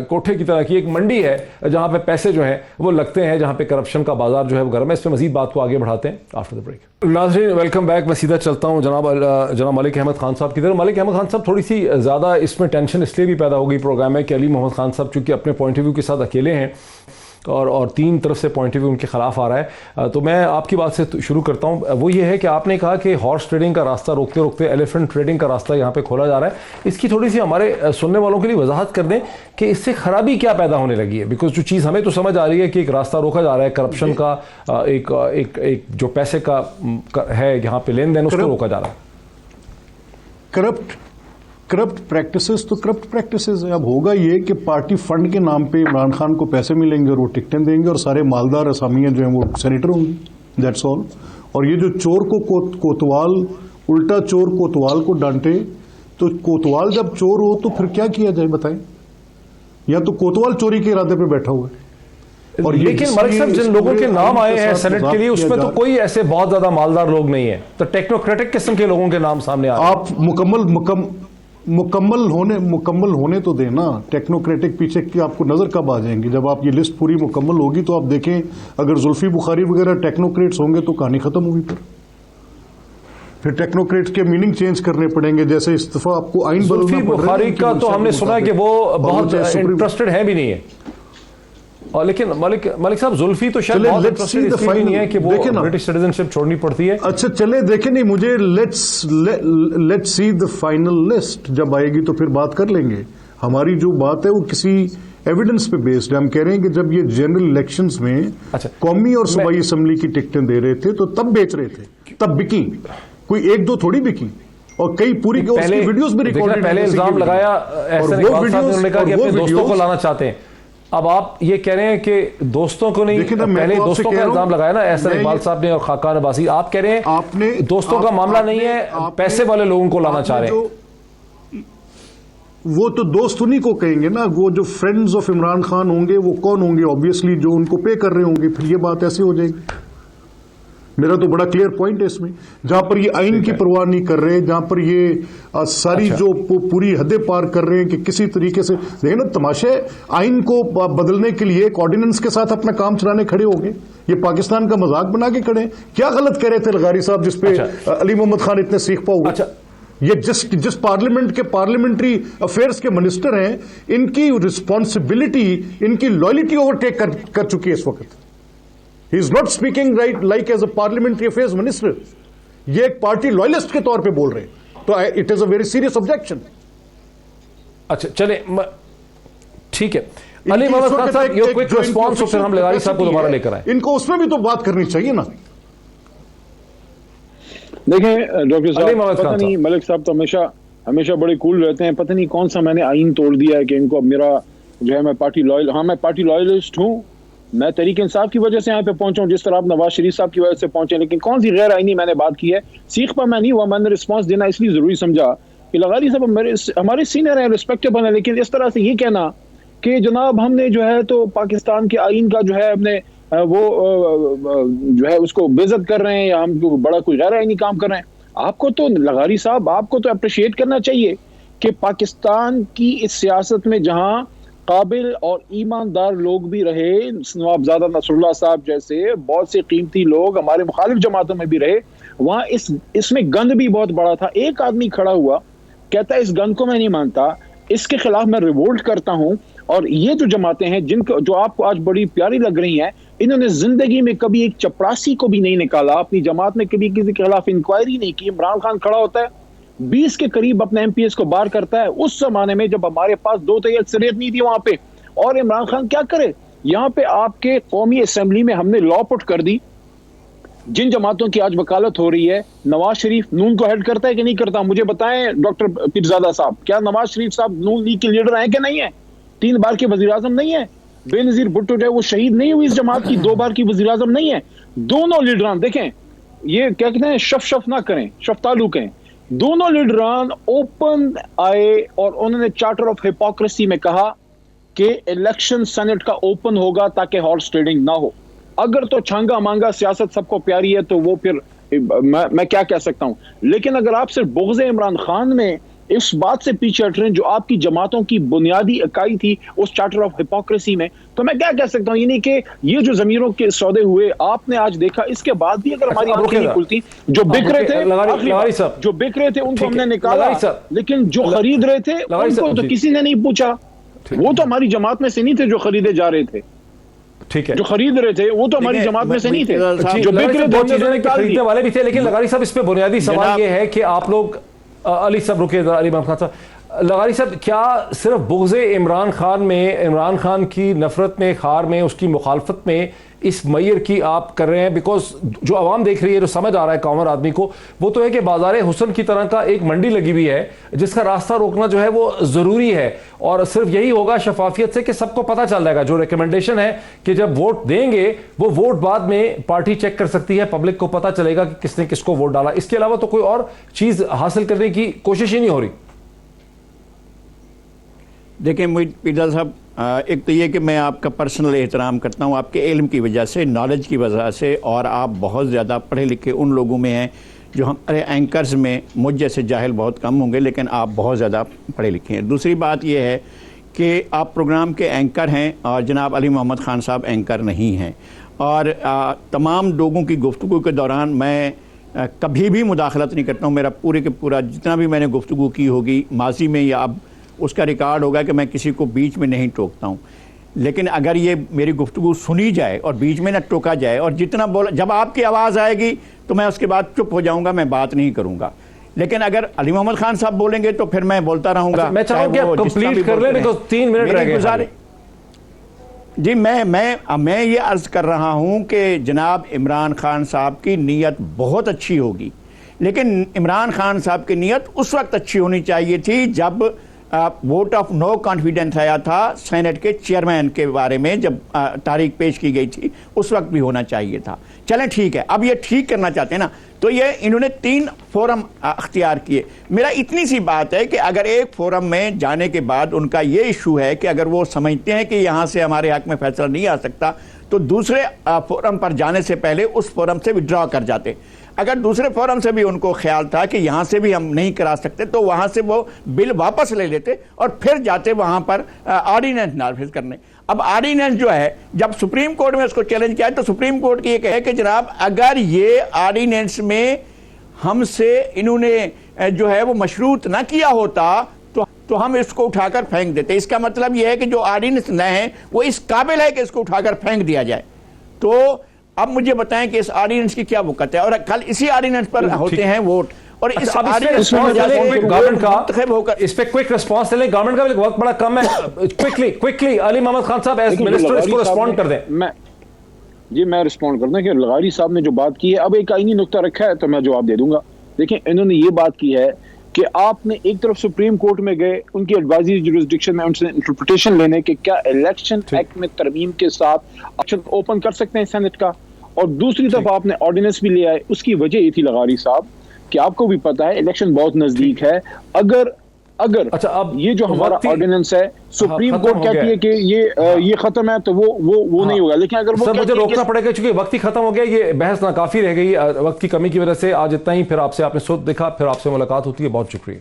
کوٹھے کی طرح کی ایک منڈی ہے جہاں پہ پیسے جو ہیں وہ لگتے ہیں, جہاں پہ کرپشن کا بازار جو ہے وہ گرم ہے. اس پہ مزید بات کو آگے بڑھاتے ہیں آفٹر دا بریک. ناظرین ویلکم بیک. میں سیدھا چلتا ہوں جناب ملک احمد خان صاحب کی طرف. ملک احمد خان صاحب, تھوڑی سی زیادہ اس میں ٹینشن اس لیے بھی پیدا ہو گئی پروگرام میں کہ علی محمد خان صاحب چونکہ اپنے پوائنٹ آف ویو کے ساتھ اکیلے ہیں اور تین طرف سے پوائنٹ آف ویو ان کے خلاف آ رہا ہے. تو میں آپ کی بات سے شروع کرتا ہوں. وہ یہ ہے کہ آپ نے کہا کہ ہارس ٹریڈنگ کا راستہ روکتے روکتے ایلیفنٹ ٹریڈنگ کا راستہ یہاں پہ کھولا جا رہا ہے. اس کی تھوڑی سی ہمارے سننے والوں کے لیے وضاحت کر دیں کہ اس سے خرابی کیا پیدا ہونے لگی ہے. بیکاز جو چیز ہمیں تو سمجھ آ رہی ہے کہ ایک راستہ روکا جا رہا ہے کرپشن کا, ایک جو پیسے کا ہے یہاں پہ لین دین, اس کو روکا جا رہا ہے. کرپٹ پریکٹسز تو کرپٹ پریکٹسز ہیں. اب ہوگا یہ کہ پارٹی فنڈ کے نام پہ عمران خان کو پیسے ملیں گے اور وہ ٹکٹیں دیں گے اور سارے مالدار اسامیاں جو ہیں وہ سینیٹر ہوں گی. That's all. اور یہ جو چور کو کوتوال, الٹا چور کوتوال کو ڈانٹے, تو کوتوال جب چور ہو تو پھر کیا کیا جائے بتائیں؟ یا تو کوتوال چوری کے ارادے پہ بیٹھا ہوا ہے. اور لیکن ملک صاحب جن لوگوں کے نام آئے ہیں سینٹ کے لیے اس میں تو کوئی ایسے بہت زیادہ مالدار لوگ نہیں ہیں, تو ٹیکنوکریٹک قسم کے لوگوں کے نام سامنے آ رہے ہیں. آپ مکمل ہونے تو دینا. ٹیکنوکریٹک پیچھے کی آپ کو نظر کب آ جائیں گے؟ جب آپ یہ لسٹ پوری مکمل ہوگی تو آپ دیکھیں اگر زلفی بخاری وغیرہ ٹیکنوکریٹس ہوں گے تو کہانی ختم ہوگی. پھر ٹیکنوکریٹس کے میننگ چینج کرنے پڑیں گے. جیسے اس دفعہ آپ کو آئین بدلنا زلفی بخاری کا تو ہم نے سنا کہ وہ بہت انٹرسٹڈ ہے بھی نہیں ہے. اور لیکن ملک صاحب زلفی تو شاید بہت انٹرسٹڈ اس لیے نہیں ہے کہ وہ برٹش سٹیزن شپ چھوڑنی پڑتی ہے. اچھا چلے دیکھیں, نہیں مجھے let's see the final list جب آئے گی تو پھر بات کر لیں گے. ہماری جو بات ہے وہ کسی ایویڈنس پہ بیسڈ ہے. ہم کہہ رہے ہیں کہ جب یہ جنرل الیکشنز میں قومی اور صوبائی اسمبلی کی ٹکٹیں دے رہے تھے تو تب بیچ رہے تھے, تب بکی. کوئی ایک دو تھوڑی بکی, اور کئی پوری ویڈیوز بھی ریکارڈ. پہلے الزام لگایا احسن اقبال صاحب نے, انہوں نے کہا کہ اپنے دوستوں کو لانا چاہتے ہیں. اب آپ یہ کہہ رہے ہیں کہ دوستوں کو نہیں, پہلے دوستوں کا الزام لگایا نا احسن اقبال صاحب نے اور خاقان عباسی. آپ کہہ رہے ہیں دوستوں کا معاملہ نہیں ہے, پیسے والے لوگوں کو لانا چاہ رہے ہیں. وہ تو دوست انہی کو کہیں گے نا. وہ جو فرینڈز آف عمران خان ہوں گے وہ کون ہوں گے؟ آبویسلی جو ان کو پے کر رہے ہوں گے. پھر یہ بات ایسی ہو جائے گی. میرا تو بڑا کلیئر پوائنٹ ہے اس میں. جہاں پر یہ آئین کی پرواہ نہیں کر رہے, جہاں پر یہ ساری جو پوری حدیں پار کر رہے ہیں کہ کسی طریقے سے دیکھیں نا تماشے, آئین کو بدلنے کے لیے ایک آرڈیننس کے ساتھ اپنا کام چلانے کھڑے ہو گئے. یہ پاکستان کا مذاق بنا کے کھڑے ہیں. کیا غلط کہہ رہے تھے لغاری صاحب جس پہ علی محمد خان اتنے سیکھ پاؤ گے؟ یہ جس پارلیمنٹ کے پارلیمنٹری افیئرس کے منسٹر ہیں, ان کی رسپانسبلٹی, ان کی لائلٹی اوورٹیک کر چکی ہے اس وقت. He is not speaking right like as a parliamentary affairs minister. یہ ایک پارٹی لائلسٹ کے طور پہ بول رہے ہیں, تو it is a very serious objection. اچھا چلیں ٹھیک ہے. علی محمد خان صاحب یہ کوئک ریسپانس, پھر ہم لغاری صاحب کو دوبارہ لے کر آئیں. ان کو اس میں بھی تو بات کرنی چاہیے نا. دیکھیں ڈاکٹر صاحب, پتہ نہیں ملک صاحب تو ہمیشہ بڑے کول رہتے ہیں. پتہ نہیں کون سا میں نے آئین توڑ دیا ہے کہ ان کو اب میرا جو ہے میں پارٹی لائلسٹ ہوں. میں تحریک انصاف کی وجہ سے یہاں پہ پہنچا ہوں, جس طرح آپ نواز شریف صاحب کی وجہ سے پہنچے. لیکن کون سی غیر آئینی میں نے بات کی ہے؟ سیکھ پر میں نہیں ہوا. میں نے رسپانس دینا اس لیے ضروری سمجھا کہ لغاری صاحب ہمارے سینئر ہیں, ریسپیکٹیبل ہیں, لیکن اس طرح سے یہ کہنا کہ جناب ہم نے جو ہے تو پاکستان کے آئین کا جو ہے ہم نے وہ جو ہے اس کو بےعزت کر رہے ہیں یا ہم بڑا کوئی غیر آئینی کام کر رہے ہیں. آپ کو تو لغاری صاحب آپ کو تو اپریشیٹ کرنا چاہیے کہ پاکستان کی اس سیاست میں جہاں قابل اور ایماندار لوگ بھی رہے, نوابزادہ نصر اللہ صاحب جیسے بہت سے قیمتی لوگ ہمارے مخالف جماعتوں میں بھی رہے, وہاں اس میں گند بھی بہت بڑا تھا. ایک آدمی کھڑا ہوا کہتا ہے اس گند کو میں نہیں مانتا, اس کے خلاف میں ریوولٹ کرتا ہوں. اور یہ جو جماعتیں ہیں جن کو جو آپ کو آج بڑی پیاری لگ رہی ہیں, انہوں نے زندگی میں کبھی ایک چپراسی کو بھی نہیں نکالا, اپنی جماعت میں کبھی کسی کے خلاف انکوائری نہیں کی. عمران خان کھڑا ہوتا ہے 20 کے قریب اپنے ایم پی ایس کو بار کرتا ہے, اس زمانے میں جب ہمارے پاس 2/3 اکثریت نہیں تھی وہاں پہ. اور عمران خان کیا کرے, یہاں پہ آپ کے قومی اسمبلی میں ہم نے لا پٹ کر دی. جن جماعتوں کی آج وکالت ہو رہی ہے, نواز شریف نون کو ہیڈ کرتا ہے کہ نہیں کرتا؟ مجھے بتائیں ڈاکٹر پیرزادہ صاحب, کیا نواز شریف صاحب نون لیگ کے لیڈر ہیں کہ نہیں ہیں؟ 3 بار کے وزیر اعظم نہیں ہیں. بے نظیر بھٹو جو ہے وہ شہید نہیں ہوئی اس جماعت کی, 2 بار کی وزیر اعظم نہیں ہے. دونوں لیڈران دیکھیں, یہ کیا کہتے ہیں, شف نہ کریں, شفتالو کہیں. دونوں لیڈران اوپن آئے اور انہوں نے چارٹر آف ہپوکریسی میں کہا کہ الیکشن سینٹ کا اوپن ہوگا تاکہ ہارس ٹریڈنگ نہ ہو. اگر تو چھانگا مانگا سیاست سب کو پیاری ہے تو وہ پھر میں کیا کہہ سکتا ہوں. لیکن اگر آپ صرف بغض عمران خان میں اس بات سے پیچھے ہٹ رہے ہیں جو آپ کی جماعتوں کی بنیادی اکائی تھی اس چارٹر آف ہپوکریسی میں, تو میں کیا کہہ سکتا ہوں. یعنی کہ یہ جو ضمیروں کے سودے ہوئے آپ نے آج دیکھا, اس کے بعد بھی اگر ہماری آنکھیں نہیں کھلتی, جو بک رہے تھے ان کو ہم نے نکالا, لیکن جو خرید رہے تھے ان کو تو کسی نے نہیں پوچھا. وہ تو ہماری جماعت میں سے نہیں تھے جو خریدے جا رہے تھے, ٹھیک ہے, جو خرید رہے تھے وہ تو ہماری جماعت میں سے نہیں تھے, جو بک رہے تھے خریدنے والے بھی تھے. لیکن لغاری صاحب اس پہ بنیادی سوال یہ ہے کہ آپ لوگ, علی صاحب رکے, علی امام خان صاحب, لغاری صاحب کیا صرف بغض عمران خان میں, عمران خان کی نفرت میں, خار میں, اس کی مخالفت میں اس میئر کی آپ کر رہے ہیں؟ بیکاز جو عوام دیکھ رہی ہے, جو سمجھ آ رہا ہے کامن آدمی کو, وہ تو ہے کہ بازار حسن کی طرح کا ایک منڈی لگی ہوئی ہے جس کا راستہ روکنا جو ہے وہ ضروری ہے. اور صرف یہی ہوگا شفافیت سے کہ سب کو پتہ چل جائے گا. جو ریکمنڈیشن ہے کہ جب ووٹ دیں گے وہ ووٹ بعد میں پارٹی چیک کر سکتی ہے, پبلک کو پتہ چلے گا کہ کس نے کس کو ووٹ ڈالا. اس کے علاوہ تو کوئی اور چیز حاصل کرنے کی کوشش ہی نہیں ہو رہی. دیکھیں پیرزادہ صاحب, ایک تو یہ کہ میں آپ کا پرسنل احترام کرتا ہوں آپ کے علم کی وجہ سے, نالج کی وجہ سے, اور آپ بہت زیادہ پڑھے لکھے ان لوگوں میں ہیں جو ہمارے اینکرز میں مجھ جیسے جاہل بہت کم ہوں گے, لیکن آپ بہت زیادہ پڑھے لکھے ہیں. دوسری بات یہ ہے کہ آپ پروگرام کے اینکر ہیں اور جناب علی محمد خان صاحب اینکر نہیں ہیں. اور تمام لوگوں کی گفتگو کے دوران میں کبھی بھی مداخلت نہیں کرتا ہوں. میرا پورے کے پورا جتنا بھی میں نے گفتگو کی ہوگی ماضی میں یا اب, اس کا ریکارڈ ہوگا کہ میں کسی کو بیچ میں نہیں ٹوکتا ہوں. لیکن اگر یہ میری گفتگو سنی جائے اور بیچ میں نہ ٹوکا جائے, اور جتنا بولا, جب آپ کی آواز آئے گی تو میں اس کے بعد چپ ہو جاؤں گا, میں بات نہیں کروں گا. لیکن اگر علی محمد خان صاحب بولیں گے تو پھر میں بولتا رہوں گا. میں چاہوں کہ آپ کمپلیٹ کر لیں بیکاز 3 منٹ رہ گئے. جی میں یہ عرض کر رہا ہوں کہ جناب عمران خان صاحب کی نیت بہت اچھی ہوگی, لیکن عمران خان صاحب کی نیت اس وقت اچھی ہونی چاہیے تھی جب ووٹ آف نو کانفیڈنس آیا تھا سینٹ کے چیئرمین کے بارے میں, جب تاریخ پیش کی گئی تھی اس وقت بھی ہونا چاہیے تھا. چلیں ٹھیک ہے, اب یہ ٹھیک کرنا چاہتے ہیں نا, تو یہ انہوں نے 3 فورم اختیار کیے. میرا اتنی سی بات ہے کہ اگر ایک فورم میں جانے کے بعد ان کا یہ ایشو ہے کہ اگر وہ سمجھتے ہیں کہ یہاں سے ہمارے حق میں فیصلہ نہیں آ سکتا تو دوسرے فورم پر جانے سے پہلے اس فورم سے وڈرا کر جاتے. اگر دوسرے فورم سے بھی ان کو خیال تھا کہ یہاں سے بھی ہم نہیں کرا سکتے تو وہاں سے وہ بل واپس لے لیتے اور پھر جاتے وہاں پر آرڈیننس نافذ کرنے. اب آرڈیننس جو ہے جب سپریم کورٹ میں اس کو چیلنج کیا تو سپریم کورٹ کی یہ کہے کہ جناب اگر یہ آرڈیننس میں ہم سے انہوں نے جو ہے وہ مشروط نہ کیا ہوتا تو ہم اس کو اٹھا کر پھینک دیتے. اس کا مطلب یہ ہے کہ جو آرڈیننس نہ ہے وہ اس قابل ہے کہ اس کو اٹھا کر پھینک دیا جائے. تو اب مجھے بتائیں کہ اس آرڈیننس کی کیا وقت ہے, اور کل اسی آرڈیننس پر ہوتے ہیں ووٹ, اور اس آرڈیننس گورنمنٹ کا اس پہ کوئک رسپانس لیں. گورنمنٹ کا وقت بڑا کم ہے, کوئکلی علی محمد خان صاحب ایز منسٹر اس کو رسپونڈ کر دیں. میں رسپونڈ کر دوں کہ لغاری صاحب نے جو بات کی ہے, اب ایک آئینی نقطہ رکھا ہے تو میں جواب دے دوں گا. دیکھیں انہوں نے یہ بات کی ہے کہ آپ نے ایک طرف سپریم کورٹ میں گئے, ان کی ایڈوائزری جورسڈکشن میں ان سے انٹرپریٹیشن لینے کہ کیا الیکشن ایکٹ میں ترمیم کے ساتھ آپشن اوپن کر سکتے ہیں سینٹ کا, اور دوسری طرف آپ نے آرڈیننس بھی لے آئے. اس کی وجہ یہ تھی لغاری صاحب کہ آپ کو بھی پتا ہے الیکشن بہت نزدیک ہے, اگر اب یہ جو ہمارا آرڈیننس ہے سپریم کورٹ کہتی ہے کہ یہ ختم ہے تو وہ نہیں ہوگا، لیکن اگر وہ سر مجھے روکنا پڑے گا چونکہ وقت ہی ختم ہو گیا، یہ بحث ناکافی رہ گئی وقت کی کمی کی وجہ سے. آج اتنا ہی، پھر آپ نے سوچ دیکھا، پھر آپ سے ملاقات ہوتی ہے. بہت شکریہ.